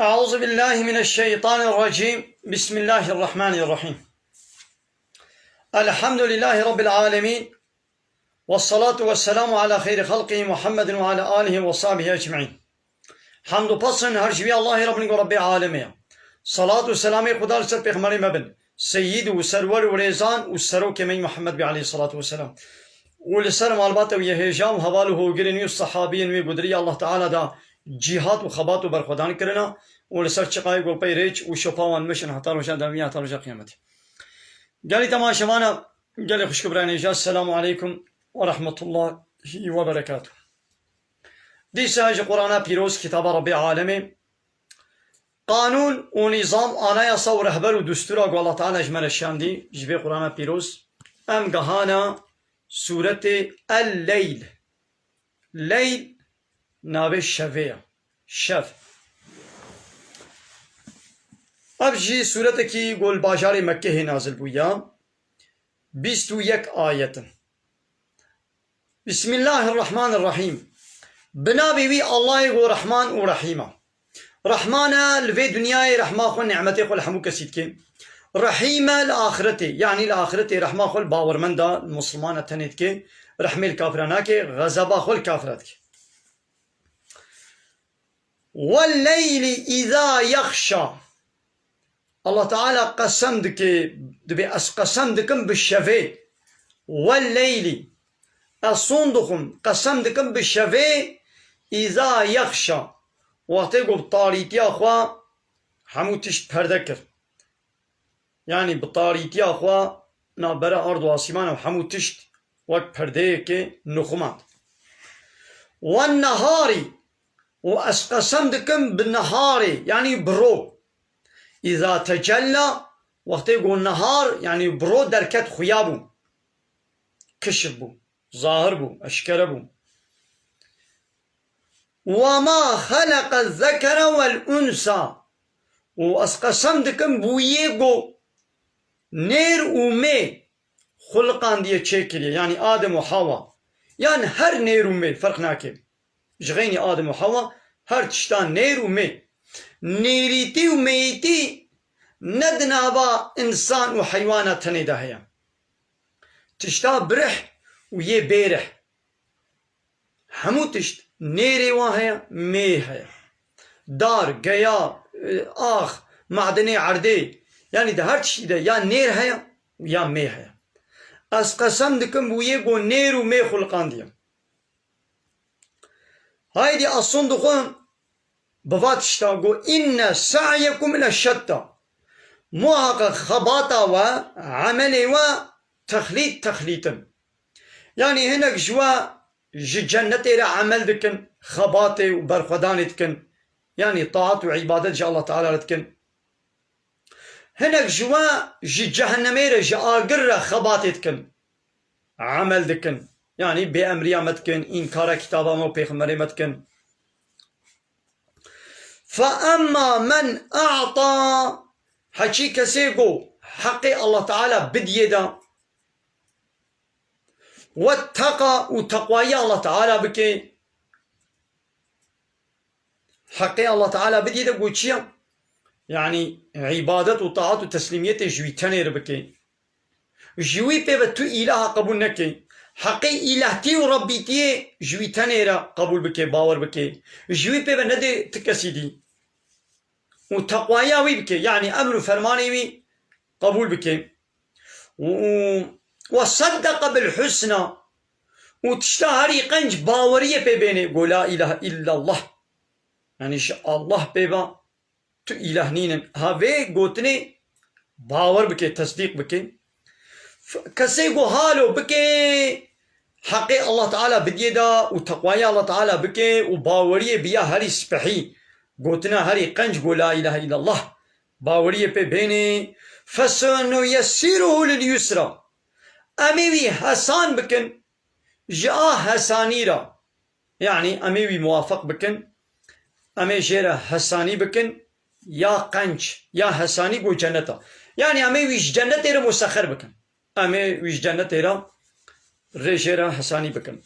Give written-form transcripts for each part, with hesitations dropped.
أعوذ بالله من الشيطان الرجيم. بسم الله الرحمن الرحيم. الحمد لله رب العالمين، والصلاة والسلام على خير خلقه محمد وعلى آله وصحبه أجمعين. حمد و پسن هر شوی الله رب العالمين. صلاة و سلام خدا لسر پیغمبر مبن سيد و سرور و ريزان و سرو كمي محمد عليه الصلاة والسلام ولسر معلومات و يهجام حواله و گرنی و صحابين و قدري الله تعالى دا جهاد و خبات و برخودان کرنا ولسر چقای گل پی ریچ و شفاوان مشن حتی روشن دلمية حتی روشن قيامتي. قالي تماشوانا قالي خوش كبراني جاء السلام عليكم ورحمة الله وبركاته. دي ساج قرآن بيروز كتاب رب العالمين قانون و نظام آنایاسا و رهبر و دستورا گو الله تعالی اجمل الشان دی جبه قرآن پیروز ام گهانا سورت اللیل. لیل ناوه شوه شف اب جی سورت کی گل باجار مکه نازل بویا 21 آیت. بسم الله الرحمن الرحیم. بنابی وی الله گو رحمان و رحیمه. رحمانا لفي دنياي رحمة خل نعمتي خل حمو كسيد كي رحيمة لآخرتي يعني لآخرتي رحمة خل باور من دا المسلمان تنيت كي رحمة الكافرانا كي غزبا خل كافرات كي. والليل إذا يخشى الله تعالى قسم دكي دبي قسم دكم بالشفي. والليل الصندخم قسم دكم بالشفي إذا يخشى وقتی گو بطاریتی آخوا همو تشت پرده کر یعنی بطاریتی آخوا نابره ارض و آسمان و همو تشت وقت پرده که نخمات. و النهاری و اسقسم دکم بالنهاری یعنی برو اذا تجلا وقتی گو نهار یعنی برو درکت خویابو کشف بو ظاهر بو اشکره بو. وما خلق الذكر والأنثى وأسقسم دكم بويجو نير ومي خلقان دي تشكيل يعني آدم وحواء يعني هر نير ومي فرق ناكي جغيني آدم وحواء هر تشتان نير ومي نيريتي وميتي ندنا با إنسان وحيوانات تنيدا هيا تشتا برح ويه بيرح همو تشت نيري وهي مي هي دار قيا آخ معدني عردي يعني ده هر شيء ده يا نير هي ويا مي هي. اس قسم دكم ويجو نير ومي خلقان دي هايدي اصون دخون بفات اشتاقو ان سعيكم لشتى محقق خباطة وعملي وتخليطا يعني هناك جوا جنتي را عمل دكن خباتي وبرخدان دكن يعني طاعت وعبادت جاء الله تعالى دكن هناك جوا جهنمي را جاقر خباتي دكن عمل دكن يعني بأمريا متكن إنكار كتابا مو بيغمري متكن. فأما من أعطى حكي كسيقو حقي الله تعالى بديدا واتقى وتقوى الله تعالى بكي حقي الله تعالى بدي تقول شيء يعني عبادة وطاعة وتسليمية جوي تنير بكي جوي بيبتو إله قبول نكي حقي إلهتي وربيتي جوي تنير قبول بكي باور بكي جوي بيبا ندي تكسيدي وتقوى ياوي بكي يعني أمر فرماني بي قبول بكي وصدق بالحسنى وتشتهري قنج باورية بيبيني قول لا إله إلا الله يعني الله بيبا تو إله نين هاوي قوتني باور بكي تصديق بكي كسي قو هالو بكي حقي الله تعالى بديدا وتقوى الله تعالى بكي وباورية بيا هري سبحي قوتنا هري قنج قول لا إله إلا الله باورية بيبيني فسنيسره لليسرى أميوي حسان بكن جاء حساني را يعني أميوي موافق بكن أمي جيرا حساني بكن يا قنج يا حساني قو جنتا يعني أميوي جنة را مسخر بكن أميوي جنة را رجيرا حساني بكن.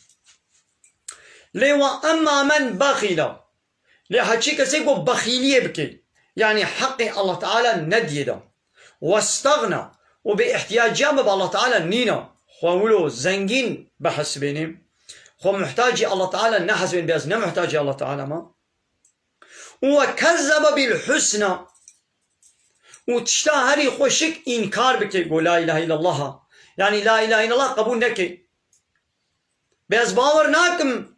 لوا أما من بخيلا لحكي كسي قو بخيلية بكي يعني حقي الله تعالى نديدا واستغنى وباحتياجام بالله تعالى نينا خولو زنجين بحسبيني خو محتاجي الله تعالى نحسبين بأس محتاجي الله تعالى ما وكذب بالحسنى وتشتهري خوشك إنكار بكي قول لا إله إلا الله يعني لا إله إلا الله قبول نكي بأس باور ناكم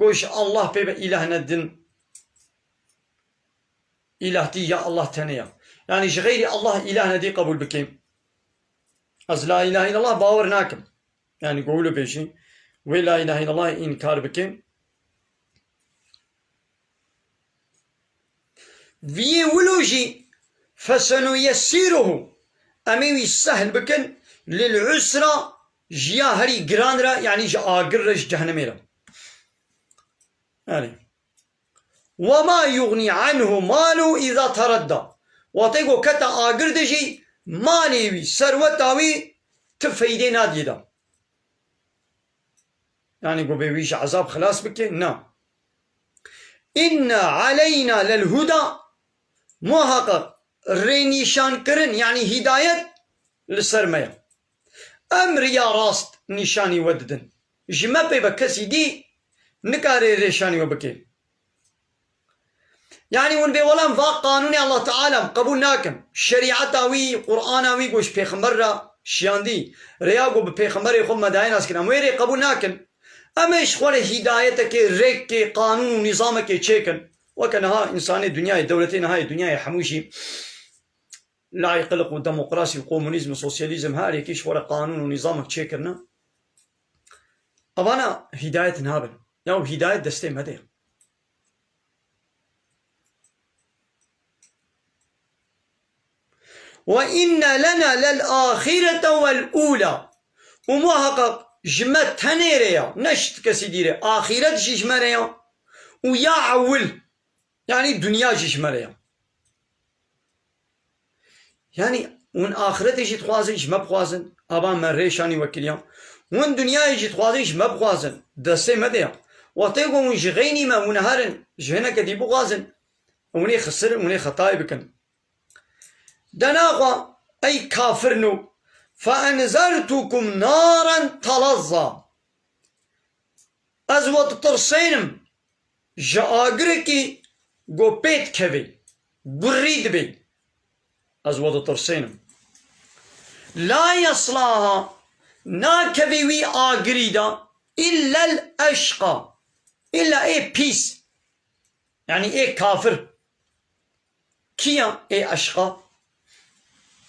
قوش الله بيبا إله ندن إله تي يا الله تنيا يعني غير الله إله ندي قبول بكي أز لا إله إلا الله باور ناكم يعني قولوا بيشي ولا إله إلا الله إنكار بكي في ولوجي فسنيسره أمي سهل بكن للعسرة جيا هري جراندرا يعني جا آقرش جهنميرا يعني وما يغني عنه ماله إذا تردى وطيقو كتا آقر دجي ماليوي سروتاوي تفيدي ناديدا يعني قو بيويش عذاب خلاص بكي نعم إن علينا للهدى محقق رينيشان كرن يعني هداية للسرمية أمر يا راست نشاني وددن جما بيبا كسي دي نكاري ريشاني وبكي يعني ون بيولان فا قانوني الله تعالى قبول ناكم شريعتاوي قرآناوي قوش بيخمبر شياندي رياقو بيخمبر خم مداين اسكنا مويري قبول ناكم أما إشخوال هدايتك ريك قانون ونظامك تشيكن وكانها إنسان الدنيا دولتين هاي الدنيا حموشي لا يقلق ديمقراطي وكومونيزم وسوسياليزم هاري كيش ورا قانون ونظامك تشيكرنا أبانا هداية نابل يو هداية دستي مدير وإن لنا للآخرة والأولى ومحقق جمت تنيريا نشت كسيديري آخرة جمريا ويا عول يعني الدنيا جمريا يعني ون آخرت يجي تخوازن ما بخوازن أبا من ريشاني وكليا ون دنيا يجي تخوازن ما بخوازن دسي مديا وطيقو ون جغيني ما ونهارن جهنا كدي بخوازن وني خسر وني خطاي بكن دناغا أي كافرنو فأنذرتكم نارا تلظى أزوات ترسينم جاقركي قو بيت كبي بريد بي أزوات ترسينم لا يصلاها ناكبي آقريدا إلا الأشقى إلا إيه بيس يعني إيه كافر كيا إيه أشقى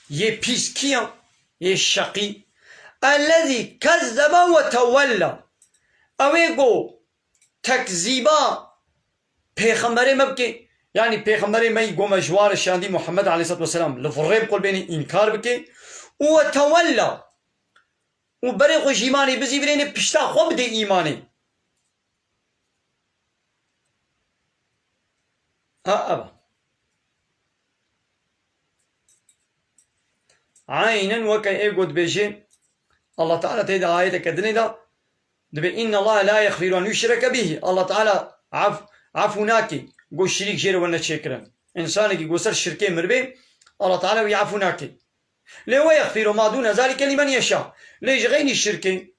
يه بيس كيا يه شقي الذي كذب وتولى أويقو تكذيبا پیغمبر مبكي يعني پیغمبر ما يقوم جوار الشاندي محمد عليه الصلاة والسلام لفريب قل بيني إنكار بكي وتولى وبريقو جيماني بزي بريني بشتا خوب دي إيماني أبا عينا وكي ايقود بيجي الله تعالى تيدا آية كدني دا دبي إن الله لا يغفر أن يشرك به الله تعالى عفو ناكي قو الشريك جير وانا تشكرا إنسانك يقول الشركين مربي الله تعالى ويعفو ناكي ليه يغفر ما دون ذلك لمن يشاء ليش غيني الشركين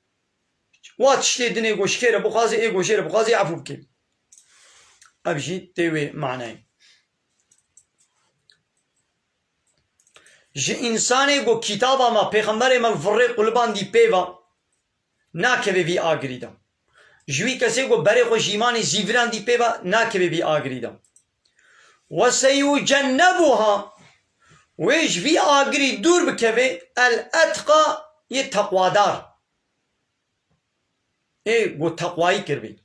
واتشتي دني قو شكير بخازي ايقو شير بخازي عفو بكي أبجي تيوي معناي جي إنساني قو كتابا ما پیغمبر ما الفرق قلبان دي بيوا ناكبه بي آگريدا جوي كسي قو بري خو جيماني زيفران دي بيوا ناكبه بي آگريدا وسيجنبها ويش في آگري دور بكبه الاتقى يتقوادار ايه قو تقوائي كربي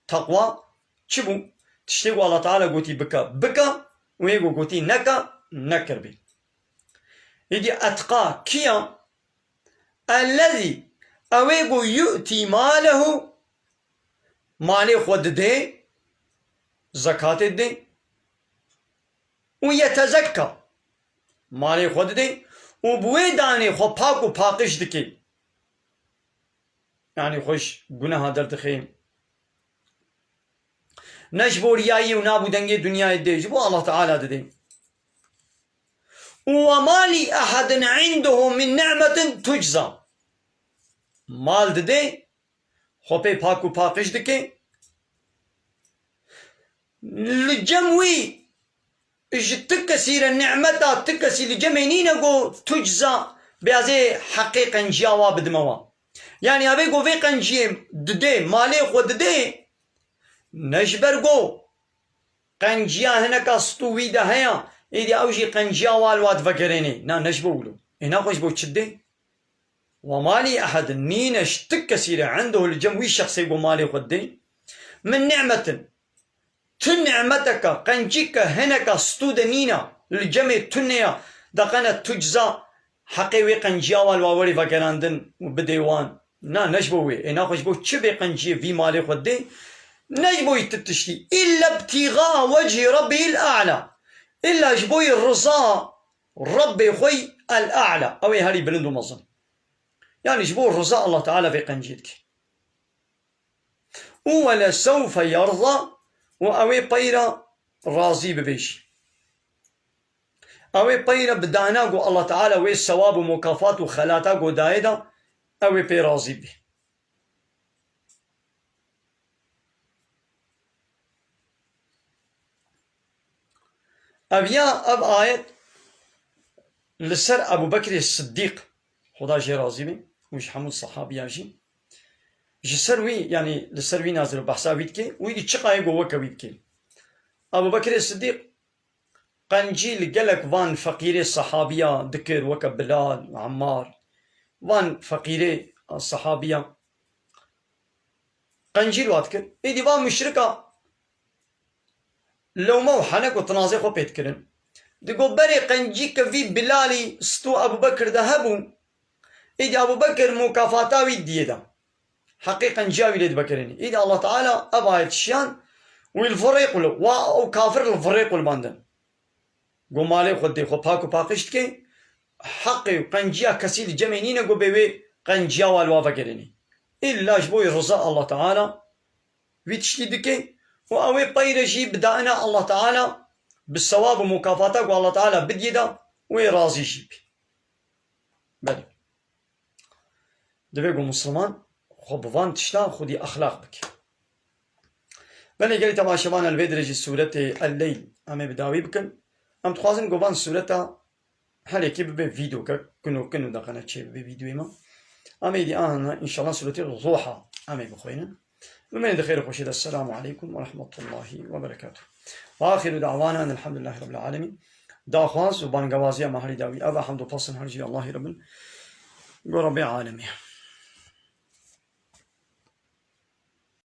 تقوى چبو تشتي قو الله تعالى قوتي بكا ويه قو قوتي نكا نكربي يجي أتقى كيا الذي أويقو يؤتي ماله مالي خود دي زكاة دي ويتزكى مالي خود دي وبوي داني خو باكو باقش دكي يعني خوش گناه در خيم نجبو رياي ونابو دنگي دنيا دي جبو الله تعالى دي وما لي أحد عنده من نعمة تجزى مال دده خوبي باكو باقش دكي لجموي اج تكسير النعمة تكسي لجمينين قو تجزى بهذه حقيقة جواب دموا يعني أبي قو في قنجي دده مالي خو دده نجبر قو قنجيا هناك استوي ده هيا إذا أوجي قنجيا والواد فكريني نا نجبولو هنا خوش بو تشدي ومالي أحد نينش تكسير عنده الجموي الشخصي قو مالي خو دده من نعمة تنعمتك قنجيك هناك استود نينا الجمع تنيا دقنا تجزى حقيوي قنجيا والواوري فكراندن وبديوان نا نجبوي انا خوشبو تشبي قنجي في مالي خدي نجبوي تتشتي الا ابتغاء وجه ربي الاعلى الا جبوي الرضا ربي خوي الاعلى او هاري بلندو مظن يعني جبوي الرضا الله تعالى في قنجيتك ولا سوف يرضى وأوي بيرا راضي ببيش أوي بيرا بدانا قو الله تعالى وي الثواب ومكافات وخلاتا قو دايدا أوي بي راضي به أبيا أب آية لسر أبو بكر الصديق خدا جي راضي به وش حمود صحابي جي جسروي يعني لسروي نازل بحثا ويدكي ويدي تشقاي قوة كويدكي أبو بكر الصديق قنجيل قالك وان فقيري الصحابية ذكر وكا بلال وعمار وان فقيري الصحابية قنجيل واتكر إيدي وان مشركة لو مو حنك وتنازي خو بيتكرن دقو بري قنجيك في بلالي ستو أبو بكر ذهبوا إيدي أبو بكر مكافاتا ويدي ده حقيقة جاوي ليد بكريني إذا الله تعالى أبا الشان والفريق له وكافر الفريق الباندن قو مالي خدي خو باكو باقشتكي حقي قنجيا كسيل جمينين قو بيوي قنجيا والوا فكريني إلا جبوي رضا الله تعالى ويتشتدكي وأوي بيرجي بدأنا الله تعالى بالثواب ومكافاتك والله تعالى بديدا ويرازي جيبي بلي دبيقو مسلمان خب وان تشتا خودي أخلاق بك بني قالي تبع شبان الفيدرج سورة الليل أمي بداوي بكن أم تخوازن قوان سورة هل يكي ببي فيديو كنو دقنا تشي ببي فيديو ما أمي دي أنا إن شاء الله سورة الضحى أمي بخوينا ومن دخير خوشيد السلام عليكم ورحمة الله وبركاته وآخر دعوانا أن الحمد لله رب العالمين دا خواز وبان قوازيا مهري داوي أبا حمد وفصل هرجي الله رب العالمين